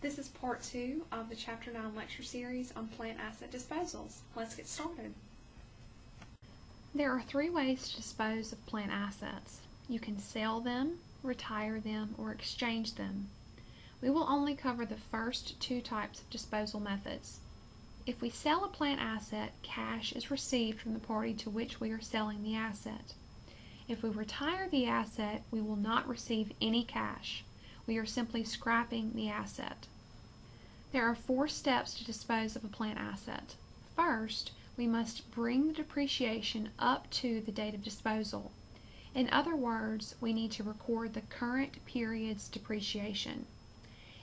This is part 2 of the Chapter 9 lecture series on plant asset disposals. Let's get started. There are 3 ways to dispose of plant assets. You can sell them, retire them, or exchange them. We will only cover the first 2 types of disposal methods. If we sell a plant asset, cash is received from the party to which we are selling the asset. If we retire the asset, we will not receive any cash. We are simply scrapping the asset. There are 4 steps to dispose of a plant asset. First, we must bring the depreciation up to the date of disposal. In other words, we need to record the current period's depreciation.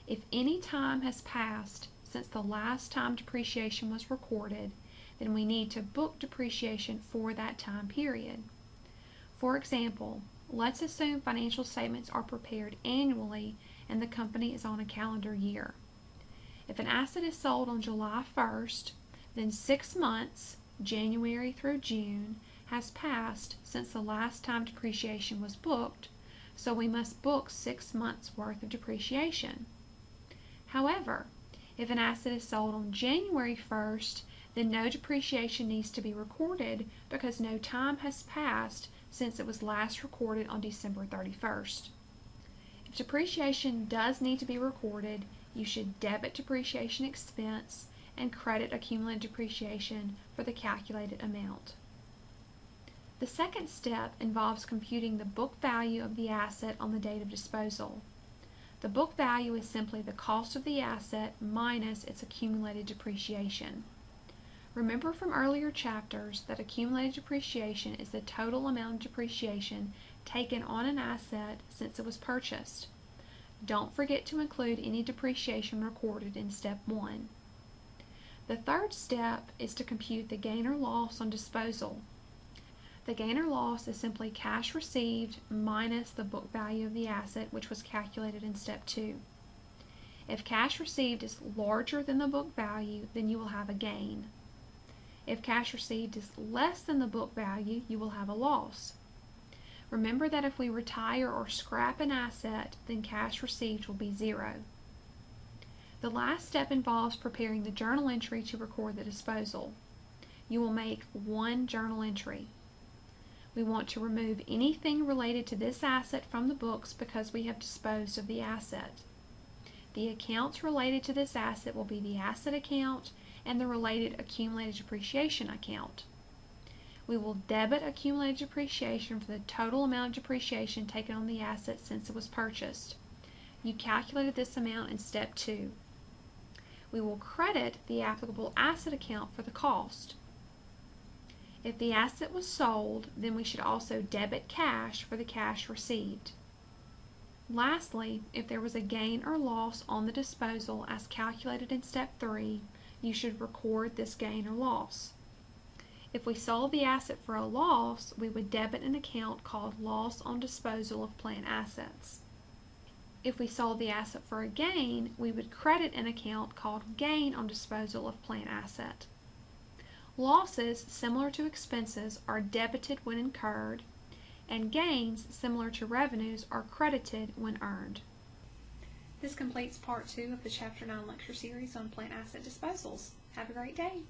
If any time has passed since the last time depreciation was recorded, then we need to book depreciation for that time period. For example, let's assume financial statements are prepared annually and the company is on a calendar year. If an asset is sold on July 1st, then 6 months, January through June, has passed since the last time depreciation was booked, so we must book 6 months worth of depreciation. However, if an asset is sold on January 1st, then no depreciation needs to be recorded because no time has passed since it was last recorded on December 31st. If depreciation does need to be recorded, you should debit depreciation expense and credit accumulated depreciation for the calculated amount. The second step involves computing the book value of the asset on the date of disposal. The book value is simply the cost of the asset minus its accumulated depreciation. Remember from earlier chapters that accumulated depreciation is the total amount of depreciation taken on an asset since it was purchased. Don't forget to include any depreciation recorded in step 1. The third step is to compute the gain or loss on disposal. The gain or loss is simply cash received minus the book value of the asset, which was calculated in step 2. If cash received is larger than the book value, then you will have a gain. If cash received is less than the book value, you will have a loss. Remember that if we retire or scrap an asset, then cash received will be 0. The last step involves preparing the journal entry to record the disposal. You will make 1 journal entry. We want to remove anything related to this asset from the books because we have disposed of the asset. The accounts related to this asset will be the asset account and the related accumulated depreciation account. We will debit accumulated depreciation for the total amount of depreciation taken on the asset since it was purchased. You calculated this amount in step 2. We will credit the applicable asset account for the cost. If the asset was sold, then we should also debit cash for the cash received. Lastly, if there was a gain or loss on the disposal as calculated in step 3, you should record this gain or loss. If we sold the asset for a loss, we would debit an account called Loss on Disposal of Plant Assets. If we sold the asset for a gain, we would credit an account called Gain on Disposal of Plant Asset. Losses, similar to expenses, are debited when incurred, and gains, similar to revenues, are credited when earned. This completes part 2 of the Chapter 9 lecture series on plant asset disposals. Have a great day.